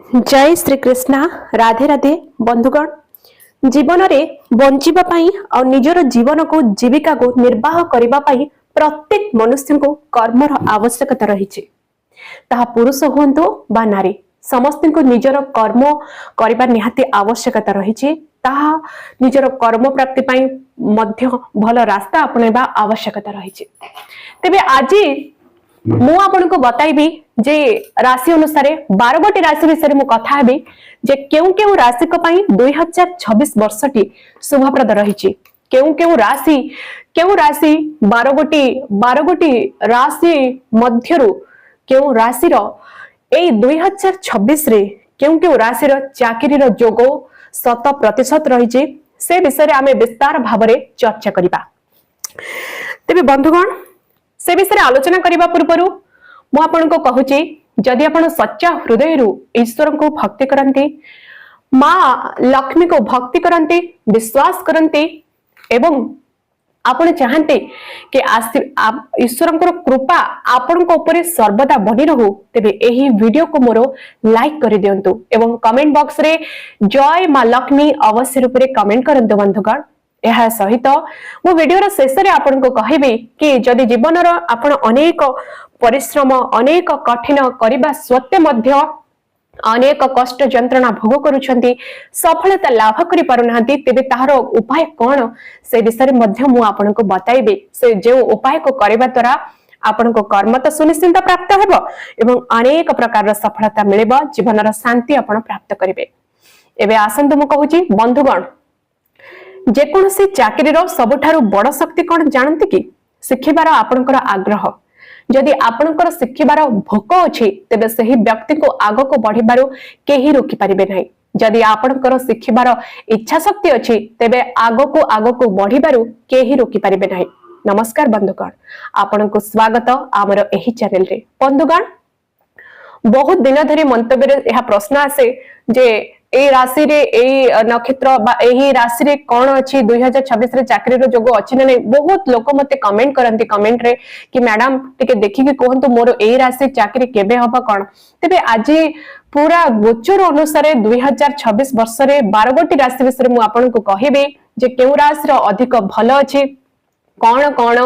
जय श्री कृष्णा राधे राधे बंधुगण जीवन में बंचाई और निजर जीवन को जीविका को निर्वाह करने प्रत्येक मनुष्य को कर्मर आवश्यकता रही पुरुष हूँ बा नारी समस्त को निजर कर्म करने निहाती आवश्यकता रही निजर कर्म प्राप्ति भल रास्ता अपनेबा आवश्यकता रही तेबे आज मु आपन को बताइबी जे राशि अनुसार 12 गोटी राशि विषय मु कथा हेबी जे केउ केउ राशि को पई 2026 वर्षटी शुभप्रद रही केउ राशि 12 गोटी राशि मध्यरु केउ राशि रो ए 2026 रे केउ राशि रो चाकरी रो जोगो 100% रही से विषय आमे विस्तार भाव रे चर्चा करिबा। तेबे बंधुगण से विषय आलोचना करने पूर्व मु आपन को कहूची जदि आपण सच्चा हृदय ईश्वर को भक्ति करती माँ लक्ष्मी को भक्ति करती विश्वास करती एवं आपण चाहते कि ईश्वर कृपा आपण को ऊपर सर्वदा बनी रहू तेबे एही वीडियो को मोर लाइक कर दियंतु एवं कमेंट बॉक्स रे जय माँ लक्ष्मी अवश्य रूप से कमेंट करंतु बंधुगण। यह सहित मु वीडियो शेष में आपन को कहबी कि जदि जीवन आपण अनेक परिश्रम अनेक कठिन करबा सत्वे मध्य अनेक कष्ट जंत्रणा भोग करुछंती सफलता लाभ करि पारुनांती तेबे ताहार उपाय कोन से विषय मध्य मु आपन को बताइबे से जे उपाय को करबा द्वारा आपन को कर्म तो सुनिश्चित प्राप्त हेबो एवं अनेक प्रकार सफलता मिलेबो जीवन शांति आपण प्राप्त करिवे। एबे आसंतु मु कहूची बंधुगण जेकोसी चाकरी सबुठारु बड़ शक्ति कौन जानते कि शिखिबार आपणकर आग्रह जदि आपणकर शिखिबार भोक अछि तेबे सही व्यक्ति को आग को बढ़िबारु केही रोकी परिबे नाही जदि आपणकर शिखिबार इच्छा शक्ति अछि तेबे आग को बढ़िबारु केही रोकी परिबे नाही। नमस्कार बंधुगण आपन को स्वागत आमर एही चैनल रे। बंधुगण बहुत दिन धरि मंतव्य रे यह प्रश्न आसे जे ए राशि रे ए नक्षत्र बा एही राशि रे कोन अछि 2026 रे चाकरी रो जोगो अछि नै बहुत लोक मते कमेंट करंती कमेंट रे कि मैडम टिके देखि कि कोहंतु मोर ए राशि चाकरी केबे हबा कोन तेबे आज पूरा गोचर अनुसार 2026 वर्ष रे 12 गोटी राशि विषय मु आपन को कहिबे जे केउ राशि रो अधिक भलो अछि कौन कौन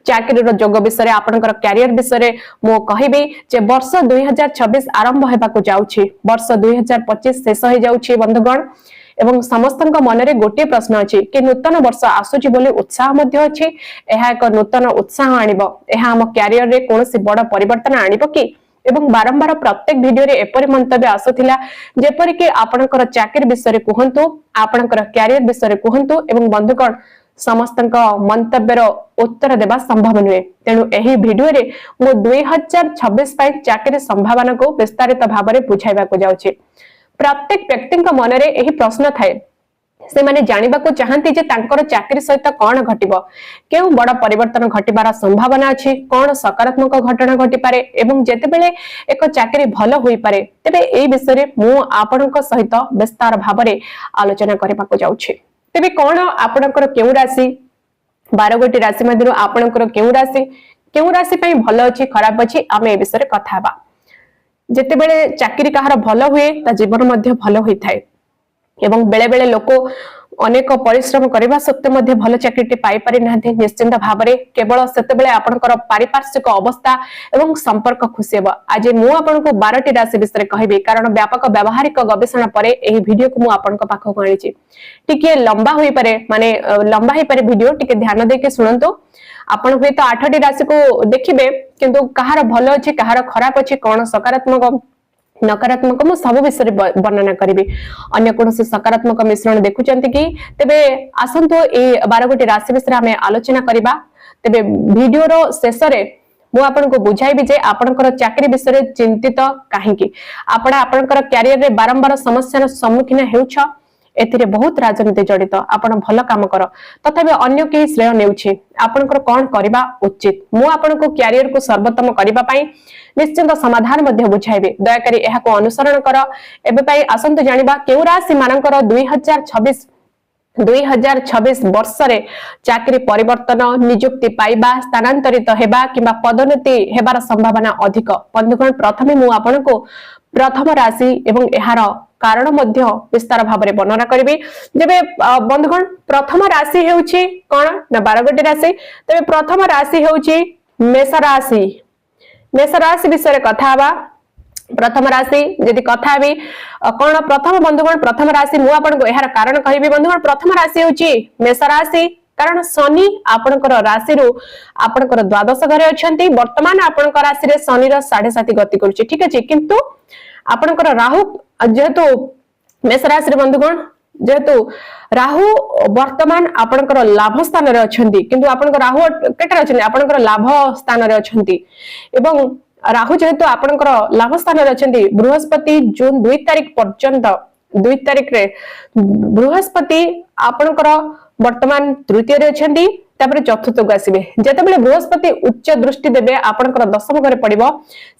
चाकरी रो जोग विषय आपनकर कैरियर विषय मु कहबी जे वर्ष 2026 आरंभ हेबाकु जाउछि वर्ष 2025 शेष हो जाउछि बंधुगण एवं समस्तक मन रे गोटे प्रश्न अछि कि नूतन वर्ष आसुछि बोली उत्साह मध्ये अछि एहा एक नूतन उत्साह आनिबो एहा हम कैरियर रे कोनोसी बड़ परिवर्तन आनिबो कि एवं बारंबार प्रत्येक वीडियो रे एपरि मंतव्य आसुथिला जेपरि कि आपनकर चाकरी विषय कहंतु आपनकर कैरियर विषय कहंतु एवं बंधुगण समस्त मंतव्यर उत्तर देवा संभव नुहे तेणु एही वीडियो रे मु 2026 चाकरी संभावना को विस्तारित भाव में बुझाइबा को जाउछि। प्रत्येक व्यक्ति मन रे एही प्रश्न थाए से माने जानिबा को चाहंती जे तांकर चाकरी सहित कोन घटिबो केउ बड़ परिवर्तन घटिबार संभावना अछि कोन सकारात्मक घटना घटि पारे एवं जेते बेले एक चाकरी भलो होई पारे तबे एई विषय रे मु आपनक सहित विस्तार भाव में आलोचना करबा को जाउछि। तेबे कौन आपणकर केउ राशि 12 गोटी राशि मध्यरु आपणकर केउ राशि पई भलो अछि खराब अछि आमे ए विषय कथा हेबा। जेते बेले चाकरी कहार भलो हुए ता जीवन मध्य भलो होई थाए एवं बेले बेले लोक अनेक परिश्रम करबा सत्ते मध्य भलो चाकरीटी पाई पारि नाथि निश्चिंत भाव में केवल सेते बेले आपणकर पारिपार्श्विक अवस्था एवं संपर्क खुशी हेबा। आज मु आपनको 12 टी राशि विषय कहबी कारण व्यापक व्यवहारिक गवेषणा परे एही वीडियो को मु आपनको पाखो आनिछि टिके लंबा होई पारे माने लंबा होई पारे वीडियो टिके ध्यान देके सुनंतो आपण हुए तो 8 टी राशि को देखिबे किंतु कहार भलो अछि कहार खराब अछि कोन सकारात्मक नकारात्मक मु सब विषय वर्णना करिवे अन्य कोन से सकारात्मक मिश्रण देखुचंती कि तेबे आसंतो ए 12 गोटी राशि विषय हमें आलोचना करिबा। तेबे वीडियो रो शेष रे मु आपन को बुझाइबी जे आपनकर चाकरी विषय चिंतित काहे कि आपनकर कैरियर रे बारंबार समस्या सम्मुखीन हेउछ एथिरे बहुत राजनीति जड़ित आपण भल काम कर तथापि अन्य के श्रेय नेउछि आपनकर कोन करबा उचित मु आपनको कैरियर को सर्वोत्तम करबा पई निश्चित समाधान मध्ये बुझाइबे दया करी एहा को अनुसरण कर। एबे पई आसंत जानिबा केउ राशि मानकर 2026 वर्ष रे चाकरी परिवर्तन नियुक्ति पाइबा स्थानांतरित हेबा किबा पदोन्नति हेबार संभावना अधिक। बंधुगण प्रथमे मु आपनको प्रथम राशि एवं एहार कारण मध्य विस्तार भाव में वर्णना करी। जब बंधुगण प्रथम राशि होउछि कोन ना 12 गोटी राशि। तबे प्रथम राशि होउछि मेष राशि। मेष राशि विषय कथा बा। प्रथम राशि यदि कथा भी कौन प्रथम बंधुगण प्रथम राशि मु आपन को एहार कारण कहबी। बंधुगण प्रथम राशि होउछि मेष राशि कारण शनि आपनकर राशि रु आपनकर द्वादश घरे अछंती। वर्तमान आपनकर राशि रे शनि रो 7.5 गति करूछि ठीक अछि। किंतु आपनकर राहु जेहेतु मेष राशि रे बंधुगण जेहेतु राहु वर्तमान आपनकर लाभ स्थान रे अछंती। किंतु आपनकर राहु केटा अछंती आपनकर लाभ स्थान रे अछंती एवं राहु जेहेतु आपनकर लाभ स्थान रे अछंती। बृहस्पति जून 2 तारिख पर्यंत 2 तारिख रे बृहस्पति आपनकर वर्तमान तृतीय रे अछंती। तापर चतुर्थ को आसीबे जेतेबेले बृहस्पति उच्च दृष्टि देबे आपनकर दशम घरे पड़िबो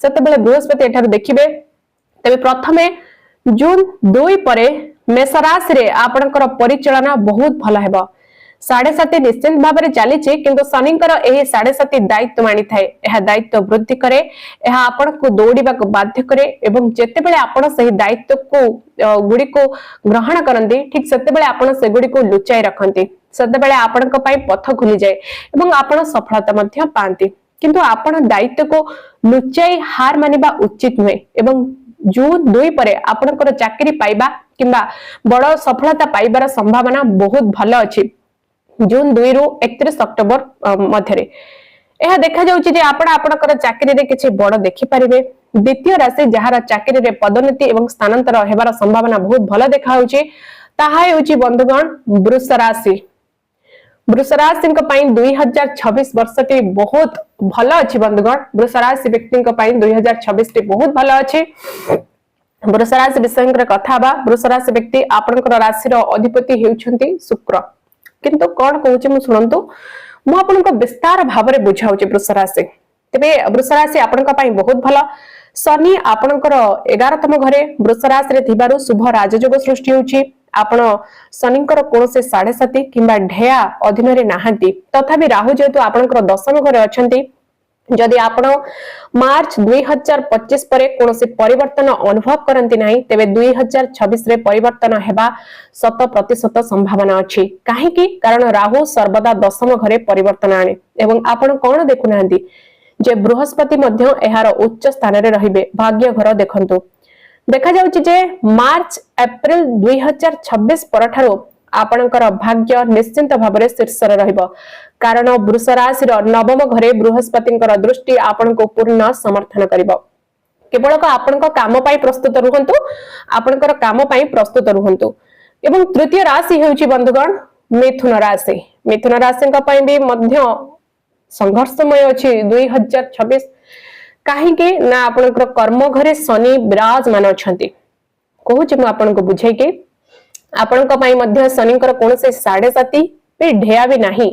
सेतेबेले बृहस्पति एठार देखिबे। तबे प्रथमे जून 2 परे मेष राशि रे आपनकर परिचालना बहुत भला हेबो। 7.5 निश्चित भाव में चली किंतु शनिकर एही 7.5 दायित्व मानी थाए। यह दायित्व वृद्धि करे यह आपण को दौड़िबा को बाध्य करे एवं जेतेबेले आपण सही दायित्व को गुडी को ग्रहण करंती ठीक सेतेबेले आपण से गुडी को लुचाई रखंती सेतेबेले आपण को पई पथ खुली जाए एवं आपण सफलता मध्य पांती। किंतु आपण दायित्व को लुचाई हार मानिबा उचित नुहे एवं जून 2 परे आपनकर चाकरी पाइबा किंबा बड़ सफलता पाइबार संभावना बहुत भल अछि। जून 2 रु 31 अक्टोबर मध्य यह देखा जाउछि जे आपण आपनकर चाकरी रे किछि बड़ देखि परिबे। द्वितीय राशि जहार चाकरी रे पदोन्नति एवं स्थानांतर हेबार संभावना बहुत भल देखा होछि ताहा होछि बंधुगण वृष राशि। वृष राशि को पई 2026 वर्षटी बहुत भल अछि बंधुगण। वृष राशि व्यक्ति को पई 2026 टी बहुत भल अछि। वृष राशि विषय कथा बा। वृष राशि व्यक्ति आपनकर राशि रो अधिपति हेउछंती शुक्र। किंतु कौन कहूँ मु शुणु मु आपनको विस्तार भाव में बुझाऊँ वृष राशि। तेबे वृष राशि आपनका पई बहुत भल। शनि आपनकर 11तम घरे वृष राशि रे थिबारु शुभ राजयोग सृष्टि होउछि। आपण शनिकर कोनसे 7.5 किंबा ढेया अधीन रे नाहंती तथापि राहु जेतु आपनकर 10म घरे अछंती। जदि आपण मार्च 2025 परे कोनसे परिवर्तन अनुभव करंती नाही तेबे 2026 रे परिवर्तन हेबा 100% संभावना अछि। काहे कि कारण राहु सर्वदा 10म घरे परिवर्तन आने एवं आपण कोन देखु नांती जे बृहस्पति मध्य एहार उच्च स्थान रे रहिबे। भाग्य घर देखंतु देखा जाउछि जे मार्च अप्रैल 2026 परठारो आपणकर भाग्य निश्चिंत भाव में शीर्ष रहिबो। कारण वृष राशि नवम घरे बृहस्पति दृष्टि आपण को पूर्ण समर्थन करिबो। केवल आपण काम पाई प्रस्तुत रुहंतु आपणकर काम पाई प्रस्तुत रुहंतु। एवं तृतीय राशि हेउछि बंधुगण मिथुन राशि। मिथुन राशि का पई भी मध्य संघर्षमय अछि 2026। काहे कि ना आपणकर कर्म घरे शनि विराजमान अछंती। कहूछि मु आपण को बुझाई के आपणक पई मध्य शनिकर कोनसे 7.5 पे ढेया भी नाही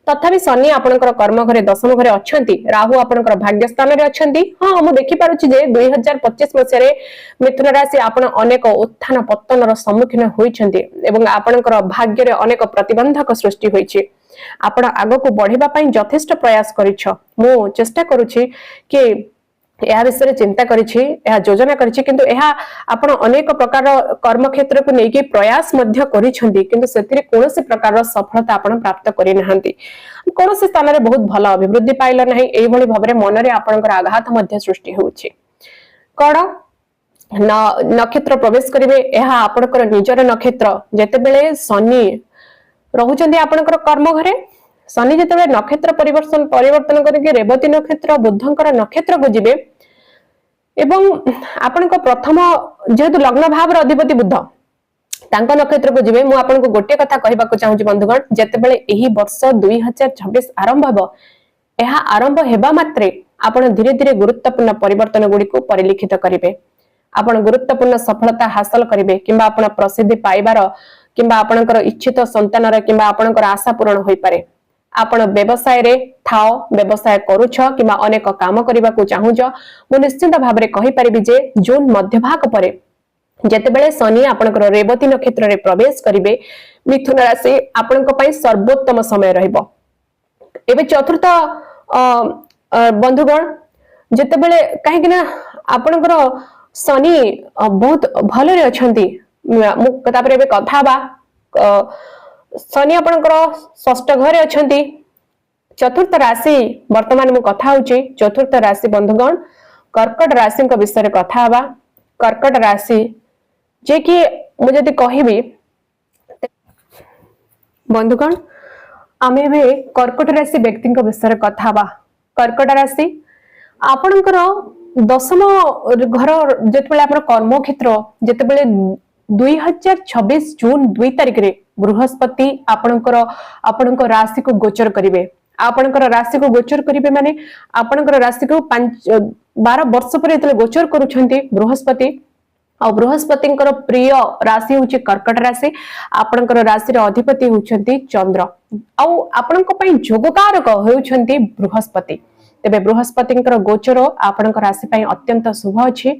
तथापि शनि आपणकर कर्म घरे 10म घरे अछंती। राहु आपणकर भाग्य स्थान रे अछंती। हां मु देखि पारुछि जे 2025 मसिया रे मिथुन राशि आपण अनेक उत्थान पतन रो सम्मुखीन होइछंती एवं आपणकर भाग्य रे अनेक प्रतिबंधक सृष्टि होइछि। आपण आगो को बढ़िबा पई यथेष्ट प्रयास करिछ। मु चेष्टा करूछि कि यह विषय चिंता करिछि यह योजना करिछि किंतु यह आपण अनेक प्रकार कर्म क्षेत्र को लेके प्रयास मध्य करिछंती किंतु सेतिरे कोनोसी प्रकार सफलता आपण प्राप्त करि नहंती। कोनोसी स्थान रे बहुत भला अभिवृद्धि पाइला नाही एई भली भाबरे मन रे आपणकर आघात मध्य सृष्टि होउछि। कोन नक्षत्र प्रवेश करिवे यह आपणकर निजर नक्षत्र जेतेबेले शनि रहुचंदी आपणकर कर्म घरे शनि जेतेबेले नक्षत्र परिवर्तन करके रेवती नक्षत्र बुधंकर नक्षत्र को जिबे एवं आपन को प्रथम जेहेतु लग्न भाव अधिपति बुध तांका नक्षत्र को जिबे। मु आपन को गोटे कथा कहबा को चाहूची बंधुगण जेतेबेले एही वर्ष 2026 आरंभ हबो एहा आरंभ हेबा मात्रे आपन धीरे धीरे गुरुत्वपूर्ण परिवर्तन गुडी को परिलिखित करिवे। आपन गुरुत्वपूर्ण सफलता हासिल करिवे किंबा आपन प्रसिद्धि पाइबार किंबा आपनकर इच्छित संतानर किंबा आपनकर आशा पूर्ण होई पारे। आपण व्यवसाय रे थाओ व्यवसाय करूछ किंबा अनेक काम करबा को चाहूछ मु निश्चित भाव में कहि परिबि जे जून मध्य भाग परे जेतेबेले शनि आपनकर रेवती नक्षत्र रे प्रवेश करिवे मिथुन राशि आपनक पई सर्वोत्तम समय रहइबो। एबे चतुर्थ बंधुगण जेतेबेले काहे कि ना आपनकर शनि बहुत भल अच्छी कथा बा शनि आपणकर षष्ठ घरे अच्छा चतुर्थ राशि वर्तमान मु कथा होची चतुर्थ राशि बंधुगण कर्कट राशि विषय कथा हवा कर्कट राशि जे कि मुझे कहबी बंधुगण आमे भी कर्कट राशि व्यक्ति विषय कथा हवा कर्कट राशि आपणकर दशम घर जिते आप कर्म क्षेत्र जिते 2026 जून 2 तारिख रे बृहस्पति आपणकर राशि को गोचर करिवे आपणकर राशि को गोचर करिवे माने आपणकर राशि को 12 वर्ष पर इतले गोचर करूछंती बृहस्पति और बृहस्पति प्रिय राशि होची कर्कट राशि आपणकर राशि रे अधिपति होछंती चंद्र आउ आपणक पई जोगकारक होउछंती बृहस्पति तेबे बृहस्पति गोचर आपणकर राशि पई अत्यंत शुभ अछि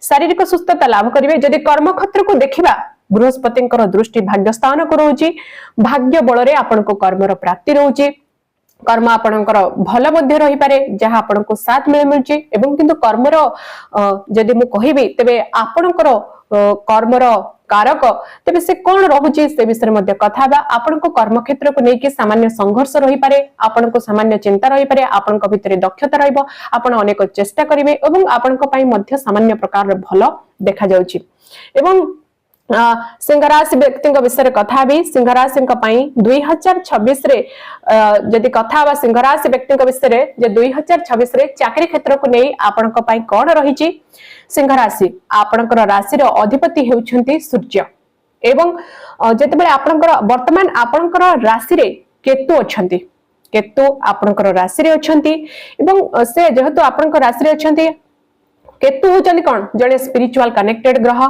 शारीरिक सुस्थता लाभ करिवे जदि कर्म क्षेत्र को देखिबा बृहस्पति दृष्टि भाग्य स्थान को रहउची भाग्य बल रे आपणको कर्मर प्राप्ति रहउची कर्म आपणकर भल मध्य रही पारे जहां आपणको साथ मिले मिलची एवं किंतु कर्मर जदि मु कहिबी तबे आपणकर कर्मर कारक तेबे से कोन रहउची से विषय मध्ये कथा बा आपणको कर्म क्षेत्र को नेकी सामान्य संघर्ष रही पारे आपणको सामान्य चिंता रही पारे आपणको भितरे दक्षता रहइबो आपण अनेक चेष्टा करिवे एवं आपणको पई मध्य सामान्य प्रकार भल देखा जाउची एवं सिंह राशि व्यक्ति विषय कथा भी सिंह राशि 2026 रे जदि कथा सिंह राशि व्यक्ति विषय 2026 रे चाकरी क्षेत्र को नहीं आपण कौन रही सिंह राशि आपणकर राशि अधिपति होउछंती सूर्य एवं जेतेबेले आपणकर वर्तमान आपणकर राशि रे केतु अछंती केतु आपणकर राशि रे अछंती एवं से जेहेतु आपणकर राशि रे अछंती केतु होचंती कोन जने स्पिरिचुअल कनेक्टेड ग्रह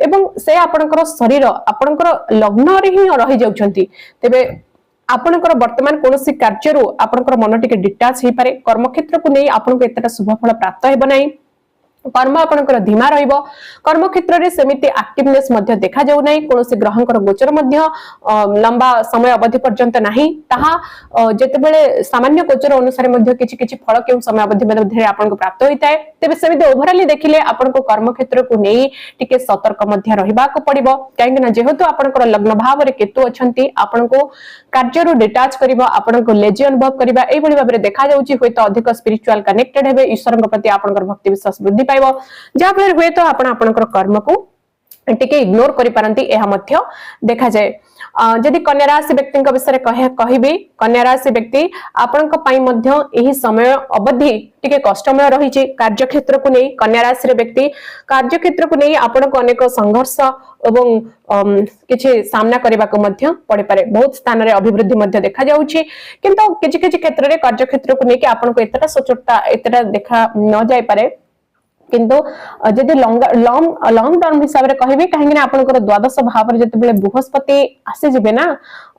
एवं से आपणकर शरीर आपणकर लग्न रे ही रही जाउछंती तेबे आपणकर वर्तमान कोनोसी कार्यरु आपणकर मन टिके डिटाच ही पारे कर्म क्षेत्र को नै आपणको एतटा शुभ फल प्राप्त हेबो नै कर्म आपणकर धीमा रहिबो कर्म क्षेत्र रे सेमिति एक्टिवनेस मध्ये देखा जाउ नै कोनोसी ग्रहंकर गोचर मध्ये लंबा समय अवधि पर्यंत नाही ताहा जेतेबेले सामान्य गोचर अनुसार मध्ये किछि किछि फल केउ समय अवधि मध्ये आपणको प्राप्त होइताय तेबे सेमिति ओवरऑली देखिले आपणको कर्म क्षेत्र को नै टिके सतर्क मध्ये रहिबा को पड़िबो काहेकि ना जेहेतु आपणकर लग्न भाव रे केतु अछंती आपणको कार्यरु डिटाच करिबो आपणको लेजी अनुभव करिबा एई भली भाबरे देखा जाउची होयतो अधिक स्पिरिचुअल कनेक्टेड हेबे ईश्वरक प्रति आपणकर भक्ति विश्वास वृद्धि पाइबो जहा फल हुए तो आपणकर कर्म को टिके इग्नोर करि पारंती एहा मध्य देखा जाय जदि कन्या राशि व्यक्ति विषय कहबी कन्या राशि व्यक्ति आपणक पई मध्य एही समय अवधि टिके कष्टमय रही कार्य क्षेत्र को नहीं कन्या राशि व्यक्ति कार्य क्षेत्र को नहीं आपणक अनेक संघर्ष एवं किछि सामना करबा को मध्य पड़े पारे बहुत स्थान रे अभिवृद्धि मध्य देखा जाउछि किंतु किछि किछि क्षेत्र रे कार्य क्षेत्र को नहीं कि आपणक एतटा सचोटता एतटा देखा न जाय पारे किंतु जदि लॉन्ग टर्म हिसाब रे कहबे काहेकि ना आपनकर द्वादश भाव रे जते बेले बृहस्पति आसे जिबे ना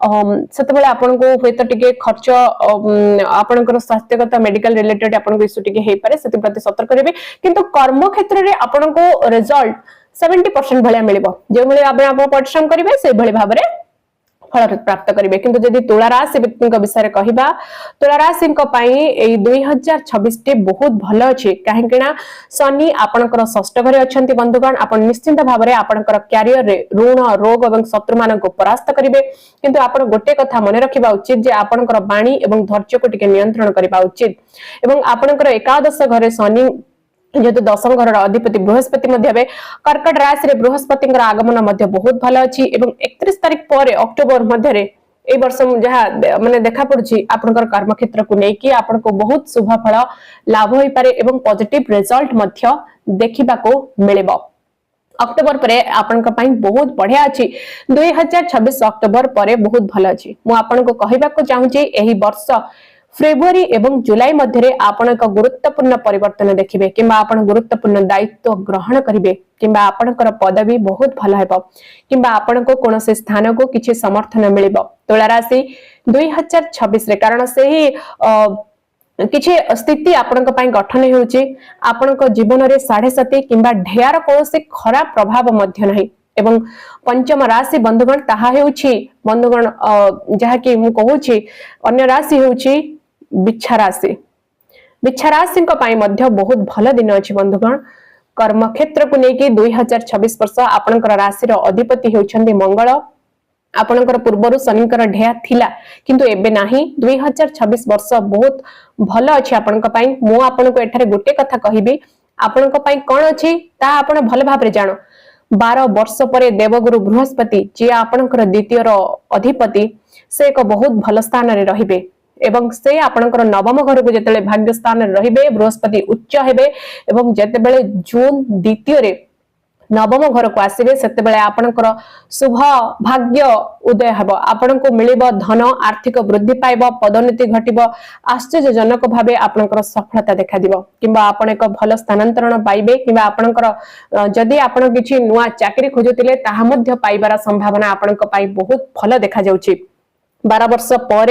सेते बेले आपनको होयत टिके खर्च आपनकर स्वास्थ्यगत मेडिकल रिलेटेड आपनको इशू टिके हे पारे सेते प्रति सतर्क रहबे किंतु कर्म क्षेत्र रे आपनको रिजल्ट 70% भलिया मिलिबो जे भले आपण परिश्रम करिवे से भली भाव रे फल प्राप्त करिवे किंतु जदि तुला राशि व्यक्ति विषय कहबा तुला राशि एई 2026 टे बहुत भलो अछि काहेकि ना शनि आपनकर षष्ठ घरे अछंती बंधुगण आपण निश्चिंत भाव रे आपनकर कैरियर रे ऋण रोग एवं शत्रु मानन को परास्त करिवे किंतु आपण गोटे कथा मने रखिबा उचित जे आपनकर वाणी एवं धैर्य को टिके नियंत्रण करिबा उचित एवं आपनकर एकादश घरे शनि जेतु दशम घर अधिपति बृहस्पति मध्य कर्कट राशि रे बृहस्पति आगमन मध्य बहुत भलो अछि एवं 31 तारिख पर अक्टोबर मध्य रे ए वर्ष जहा माने देखा पड़ुछि आपनकर कर्म क्षेत्र को नै कि आपनको बहुत शुभ फल लाभ होई पारे एवं पॉजिटिव रिजल्ट मध्य देखिबा को मिलेबो अक्टोबर परे आपनका पई बहुत बढ़िया अछि 2026 अक्टोबर परे बहुत भलो अछि मु आपनको कहिबा को चाहूची एही वर्ष फेब्रुआरी एवं जुलाई मध्य आपण एक गुरुत्वपूर्ण परिवर्तन देखिबे किंबा आपण गुरुत्वपूर्ण दायित्व ग्रहण करिवे किंबा आपणकर पदवी बहुत भल हेबो किंबा आपणको कोनसे स्थान को किछि समर्थन मिलिबो तुला राशि 2026 रे कारण से ही किछि स्थिति आपणक पई गठन हेउची आपणको जीवन रे 7.5 किंबा ढेयार कोनसे खराब प्रभाव मध्य नाही एवं पंचम राशि बंधुगण ताहा हेउची बंधुगण जहा कि मु कहूची अन्य राशि हेउची बिच्छा राशि को पाई मध्य बहुत भल दिन अछि बंधुगण कर्म क्षेत्र को लेकिन 2026 वर्ष आपणकर राशि अधिपति होउछन्ती मंगल। आपणकर पूर्वर शनिकर ढेया थिला किंतु एबे नाही। 2026 वर्ष बहुत भल अछि आपणक पई। मो आपनको एठारे गोटे कथा कहिबी, आपणक पई कोन अछि ता आपण भल भाबरे जानो। 12 वर्ष परे देवगुरु बृहस्पति जे आपणकर द्वितीय अधिपति से एक बहुत भल स्थान रे रहिबे एवं से आपणकर नवम घर को जेतेले भाग्य स्थान रे रहिबे। बृहस्पति उच्च हेबे एवं जेतेबेले जून द्वितीय रे नवम घर को आसीबे सेतेबेले आपणकर शुभ भाग्य उदय हबो। आपनको मिलिबो धन, आर्थिक वृद्धि पाइबो, पदोन्नति घटिबो, आश्चर्यजनक भाबे आपणकर सफलता देखा दिबो किंबा आपण एक भल स्थानांतरण पाइबे किंबा आपणकर जदि आपण किछि नुवा चाकरी खोजुतिले ताहा मध्य पाइबार संभावना आपणक पाइ बहुत भल देखा जाउछि। 12 वर्ष पर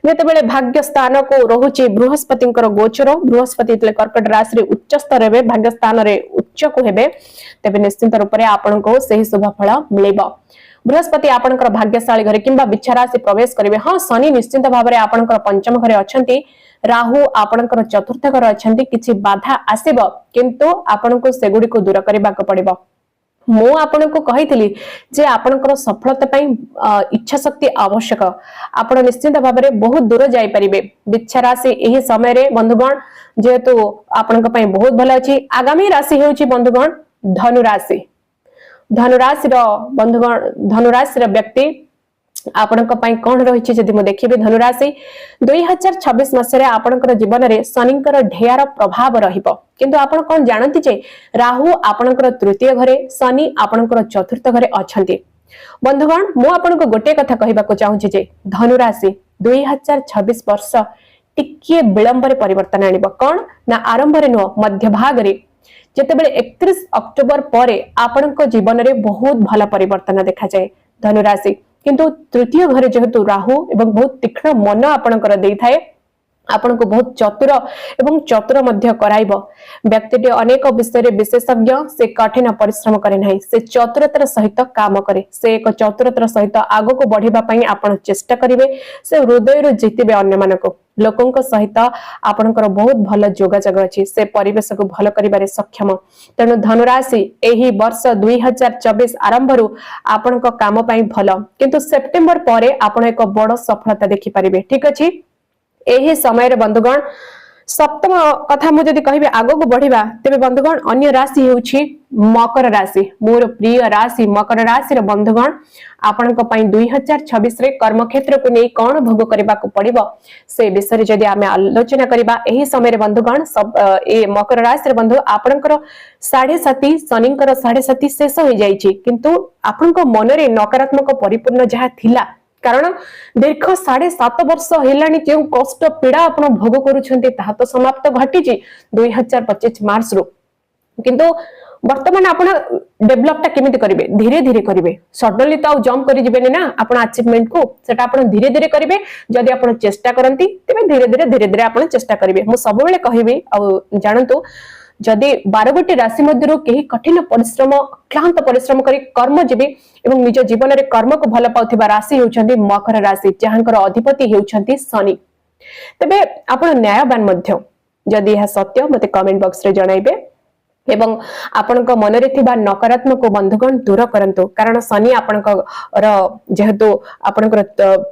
जेतेबेले भाग्य स्थान को रहुछि बृहस्पति गोचर। बृहस्पति कर्कट राशि उच्च स्तर हेबे, भाग्य स्थान रे उच्च को हेबे, तेबे निश्चित रूप से आपनको सही शुभ फल मिलिबो। बृहस्पति आपणकर भाग्यशाली घरे किंबा बिच्छा राशि प्रवेश करिवे। हां, शनि निश्चित भाव में आपणकर पंचम घरे अछंती, राहु आपणकर चतुर्थ घर अछंती। किछि बाधा आसीबो किंतु आपनको सेगुडी को दूर करबा को पड़िबो। मु आपनको कहितली जे आपणकर सफलता पई इच्छा शक्ति आवश्यक। आपण निश्चित भाव में बहुत दूर जाई परिबे। बिच्छा राशि एही समय रे बंधुगण जेहेतु आपणक पई बहुत भल अछि। आगामी राशि हेउछि बंधुगण धनु राशि। धनु राशि रो बंधुगण, धनु राशि रो व्यक्ति आपणक पई कोन रहिछि जदि म देखिबे धनु राशि 2026 मासरे आपणकर जीवन रे शनिकर ढेयार प्रभाव रहिबो। किंतु आपण कोन जानନ୍ତି जे राहु आपणकर तृतीय घरे, शनि आपणकर चतुर्थ घरे अछंती। बंधुगण मु आपनको गोटे कथा कहिबाको चाहूछि जे धनु राशि 2026 वर्ष टिके विलंब रे परिवर्तन आनिबो। कोन ना आरंभ रे नो मध्य भाग रे जेतेबेले 31 अक्टोबर परे आपणक जीवन रे बहुत भला परिवर्तन देखा जाए धनु राशि। किंतु तृतीय घरे जेहेतु राहु एवं बहुत तीक्ष्ण मन आपणकर देइथाए, आपनको बहुत चतुर एवं चतुर मध्य कराइबो। व्यक्तिटे अनेक विषय विशेषज्ञ, से कठिन परिश्रम करे नहीं, से चतुरतार सहित काम करे, से एक चतुरतार सहित आगो को बढ़िबा पई आपण चेष्टा करिवे, से हृदय रो जितिबे अन्य मानको लोकंक सहित आपणकर बहुत भल जोगाजोग अछि, से परिवेश को भल करिबारे सक्षम। तेणु धनुराशि एही वर्ष 2024 आरंभ रु आपणक काम पई भल, किंतु सेप्टेम्बर परे आपण एक बड़ सफलता देखि परिबे। ठीक अछि, एही समय रे बंधुगण सप्तम कथा मु जदि कहिबे आगो को बढ़िबा, तेबे बंधुगण अन्य राशि हेउछि मकर राशि। मोर प्रिय राशि मकर राशि रे बंधुगण आपणक पई 2026 रे कर्म क्षेत्र को नै कोन भोग करबा को पड़िबो से विषय जदि आमे आलोचना करबा। एही समय रे बंधुगण सब ए मकर राशि रे बंधु आपणकर 7.5 शनिकर 7.5 शेष हो जाईछि, किंतु आपणक मन रे नकारात्मक परिपूर्ण जहा थिला, कारण दीर्घ 7.5 वर्ष हेलानी जे कष्ट पीड़ा आपण भोग करूछन्ते ताहा तो समाप्त घटिछि 2025 मार्च रो। किंतु वर्तमान आपण डेवलपटा केमिति करिवे, धीरे धीरे करिवे, सडनली तो जंप करि जिबेनी ना आपण अचीवमेंट को, सेटा आपण धीरे धीरे करिवे। जदि आपण चेष्टा करंती तेबे धीरे धीरे आपण चेष्टा करिवे। मु सब बेले कहिबी आ जानंतु जदि 12 गोटी राशि मध्यरु केही कठिन परिश्रम, क्लांत परिश्रम करी कर्मजीवी एवं निज जीवन रे कर्म को भल पाउथिबा राशि हेउछन्ती मकर राशि, जहांकर अधिपति हेउछन्ती शनि। तबे आपण न्यायवान मध्य, जदि यह सत्य मते कमेंट बॉक्स रे जणाइबे एवं आपणक मन रे थिबा नकारात्मक बंधुगण दूर करंतु, कारण शनि आपणक जेहेतु आपणकर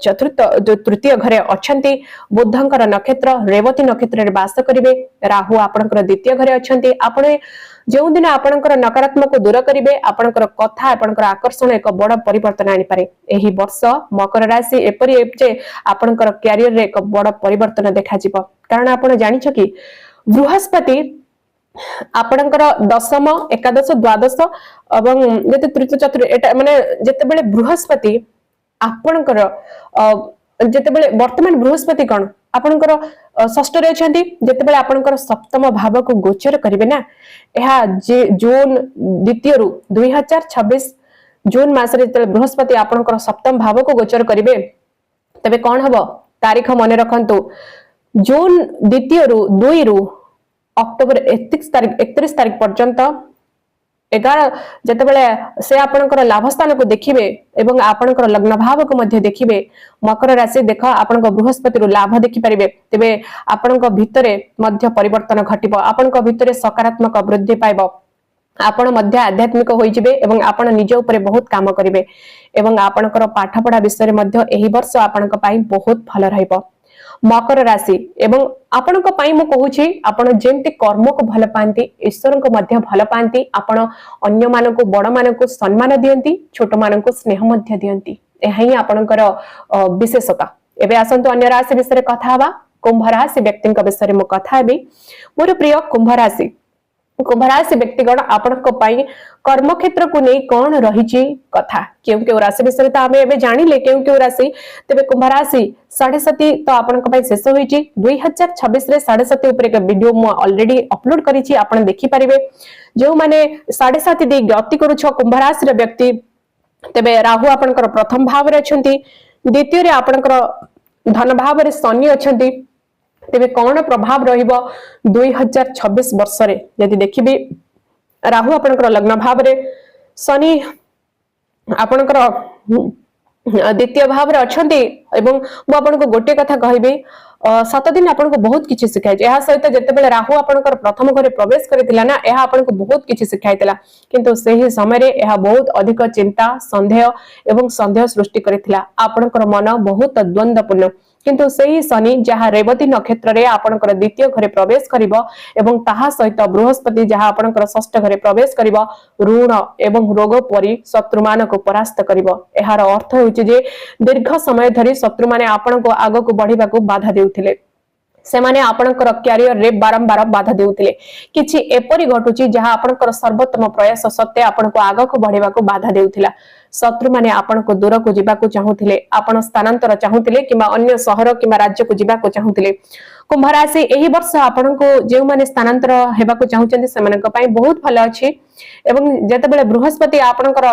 चतुर्थ जो तृतीय घरे अछंती, बुधंकर नक्षत्र रेवती नक्षत्र रे वास करिवे, राहु आपणकर द्वितीय घरे अछंती। आपण जेउ दिन आपणकर नकारात्मक दूर करिवे, आपणकर कथा आपणकर आकर्षण एक बड़ परिवर्तन आनि पारे। एही वर्ष मकर राशि एपरि जे आपणकर करियर रे एक बड़ परिवर्तन देखा जिवो, कारण आपण जानि छ कि बृहस्पति आपणकर दशम, एकादश, द्वादश एवं जते तृतीय चतुर्थ एटा माने जेतेबेले बृहस्पति आपणकर जेतेबेले वर्तमान बृहस्पति कोन आपणकर षष्ठ रे अछंती, जेतेबेले आपणकर सप्तम भाव को गोचर करिवे ना, एहा जून द्वितीय रु 2026 जून मास रे जेतेबेले बृहस्पति आपणकर सप्तम भाव को गोचर करिवे, तबे कोन हबो तारीख मने रखंतु। जून द्वितीय रु 2 रु अक्टोबर 31 तारीख पर्यंत 11 जेतेबेले से आपणकर लाभ स्थान को देखिबे एवं आपणकर लग्न भाव को मध्य देखिबे, मकर राशि देख आपणक बृहस्पति रु लाभ देखि परिबे, तेबे आपणक भितरे मध्य परिवर्तन घटिबो, आपणक भितरे सकारात्मक वृद्धि पाइबो। आपण मध्य आध्यात्मिक होइजिबे एवं आपण निज ऊपर बहुत काम करिवे एवं आपणकर पाठ पढ़ा विषय मध्य एही वर्ष आपणक पई बहुत भल रहइबो। मकर राशि एवं आपणक पई मु कहूची आपण जेमति कर्म को भल पांती ईश्वर को मध्य भल पांती आपण अन्य मानको बड़ मानको सम्मान दियंती छोट मानको स्नेह मध्य दियंती एही आपणकर विशेषता। एबे आसंतु अन्य राशि विषय कथा हवा। कुंभ राशि व्यक्तिक विषय मु कथा हेबी। मोर प्रिय कुंभ राशि व्यक्तिगण आपणक पई कर्म क्षेत्र को नहीं कौन रही कथा क्यों राशि विषय तो आम एवं जानिले क्यों राशि तेरे कुंभ राशि 7.5 तो आपणक पई शेष होईची 2026 रे 7.5 ऊपर एक वीडियो मु ऑलरेडी अपलोड करिछि आपण देखि परिबे। जो माने 7.5 दे गति करूछ कुंभ राशि रे व्यक्ति तेबे राहु आपणकर प्रथम भाव रे अछंती द्वितीय रे आपणकर धन भाव रे शनि अछंती तेबे कौन प्रभाव रहिबो 2026 वर्ष रे यदि देखिबे राहु आपणकर लग्न भाव रे शनि आपणकर द्वितीय भाव रे अछंती एवं मु आपनको गोटे कथा कहबी 7 दिन आपनको बहुत किछि सिखाइ जे सहित जेतेबेले राहु आपणकर प्रथम घरे प्रवेश करितिला ना एहा आपनको बहुत किछि सिखाइतिला किंतु सेही समय रे एहा बहुत अधिक चिंता संदेह एवं संदेह सृष्टि करितिला आपणकर मन बहुत द्वंद्वपूर्ण किंतु सेही शनि जहा रेवती नक्षत्र रे आपणकर द्वितीय घरे प्रवेश करिवो एवं ताहा सहित बृहस्पति जहा आपणकर षष्ठ घरे प्रवेश करिवो ऋण एवं रोग परि शत्रु मानको परास्त करिवो। एहार अर्थ होउची जे दीर्घ समय धरि शत्रु माने आपणको आगो को बढ़िबा को बाधा देउथिले से माने आपणकर कैरियर रे बारंबार बाधा देउथिले किछि एपरि घटुची जहा आपणकर सर्वोत्तम प्रयास सत्ते आपणको आगो को बढ़िबा को बाधा देउथिला शत्रु माने आपन को दूर को जीवा को चाहूथिले आपण स्थानांतर चाहूथिले किबा अन्य शहर किबा राज्य को जीवा को चाहूथिले। कुंभ राशि एही वर्ष आपन को जेउ माने स्थानांतर हेबा को चाहूचंदी सेमानक पई बहुत भलो अछि एवं जेतेबेले बृहस्पति आपनकर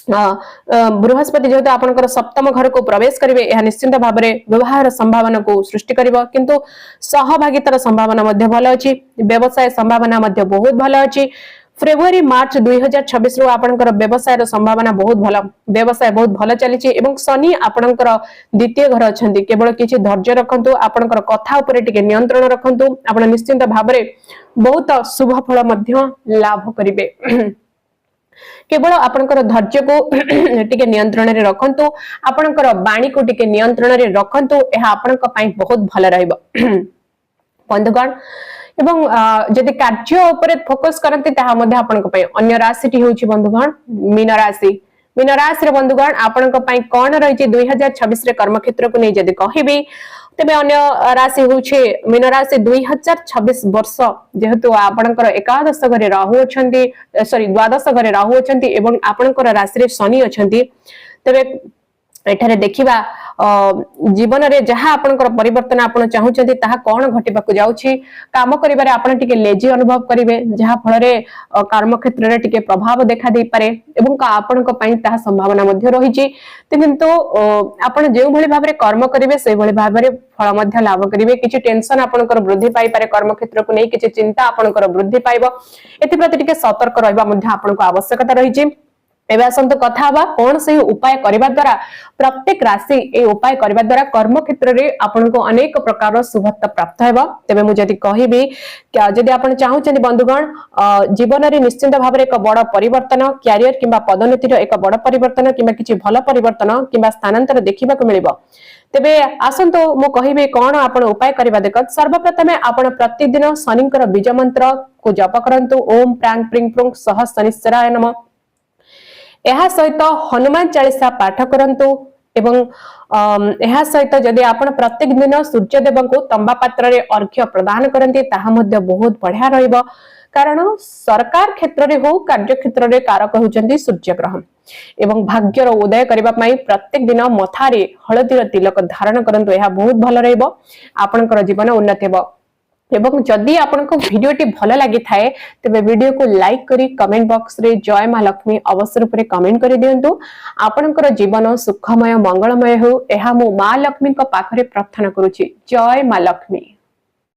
बृहस्पति जेहेतु आपनकर सप्तम घर को प्रवेश करिवे यह निश्चित भाव में व्यवहार संभावना को सृष्टि करिवो किंतु सहभागितार संभावना मध्य भलो अछि व्यवसाय संभावना मध्य बहुत भलो अछि। फेब्रुआरी मार्च 2026 रु आपनकर व्यवसाय संभावना बहुत भलो व्यवसाय बहुत भलो चली एवं शनि आपनकर द्वितीय घर अछंती केवल किछि धैर्य रखंतु आपनकर कथा ऊपर टिके नियंत्रण रखंतु आपण निश्चित भाव में बहुत शुभ फल मध्य लाभ करिवे। केवल आपनकर धैर्य को टिके नियंत्रण रे रखंतु आपनकर वाणी को टिके नियंत्रण रे रखंतु एहा आपनक पई बहुत भलो रहइबो। बंधुगण एवं जदि कार्य ऊपर फोकस करंती ताहा मध्ये आपनक पई अन्य राशिटी होउची बंधुगण मीन राशि रे बंधुगण आपनक पई कोन रहिची 2026 रे कर्म क्षेत्र को नै जदि कहिबी तेबे अन्य राशि होउची मीन राशि 2026 वर्ष जेहेतु आपनकर एकादश घरे राहु अछंती द्वादश घरे राहु अछंती एवं आपनकर राशि रे शनि अछंती तेबे एठारे देखिबा जीवन रे जहा आपनकर परिवर्तन आपण चाहूचंती ताहा कोन घटिबाकू जाउची काम करिबारे आपण टिके लेजी अनुभव करिवे जहा फल रे कर्म क्षेत्र रे टिके प्रभाव देखा दे पारे एवं आपनक पई ताहा संभावना मध्ये रहिची किंतु आपण जेउ भली भाबरे कर्म करिवे सेहि भली भाबरे फल मध्ये लाभ करिवे किछि टेंशन आपनकर वृद्धि पाई पारे कर्म क्षेत्र को नै किछि चिंता आपनकर वृद्धि पाइबो एति प्रति टिके सतर्क रहबा मध्ये आपनको आवश्यकता रहिची। एबे आसंत कथा हवा कोन से उपाय करबा द्वारा प्रत्येक राशि ए उपाय करबा द्वारा कर्म क्षेत्र रे आपनको अनेक प्रकार शुभता प्राप्त हेबा। तेबे मु जदि कहिबी जदि आपण चाहूचंदी बंधुगण जीवन रे निश्चित भाव रे एक बड़ परिवर्तन कैरियर किबा पदोन्नति रो एक बड़ परिवर्तन किबा किछि भलो परिवर्तन किबा स्थानांतर देखिबा को मिलिबो तेबे आसंतो मु कहिबे कोन आपण उपाय करबा देखत सर्वप्रथमे आपण प्रतिदिन शनिकर बीज मंत्र को जप करंतु ओम प्रांग प्रिंग प्रुंग सह शनिश्चराय नमः एहा सहित हनुमान चालीसा पाठ करंतु एवं एहा सहित जदि आपण प्रत्येक दिन सूर्य देव को तंबा पात्र रे अर्घ्य प्रदान करंती ताहा मध्ये बहुत बढ़िया रहइबो कारण सरकार क्षेत्र रे हो कार्य क्षेत्र रे कारक होचंती सूर्य ग्रह एवं भाग्यर उदय करबा पई प्रत्येक दिन मथारे हळदीर तिलक धारण करंतु एहा बहुत भलो रहइबो आपनकर जीवन उन्नति हेबो। एवं जदि आपनको वीडियोटी भल लगी थाए तेबे वीडियो को लाइक करी कमेंट बॉक्स रे जय मां लक्ष्मी अवसर पर कमेंट करि दियंतु आपनकर जीवन सुखमय मंगलमय हो एहा मो मां लक्ष्मी को पाखरे प्रार्थना करूची। जय मां लक्ष्मी।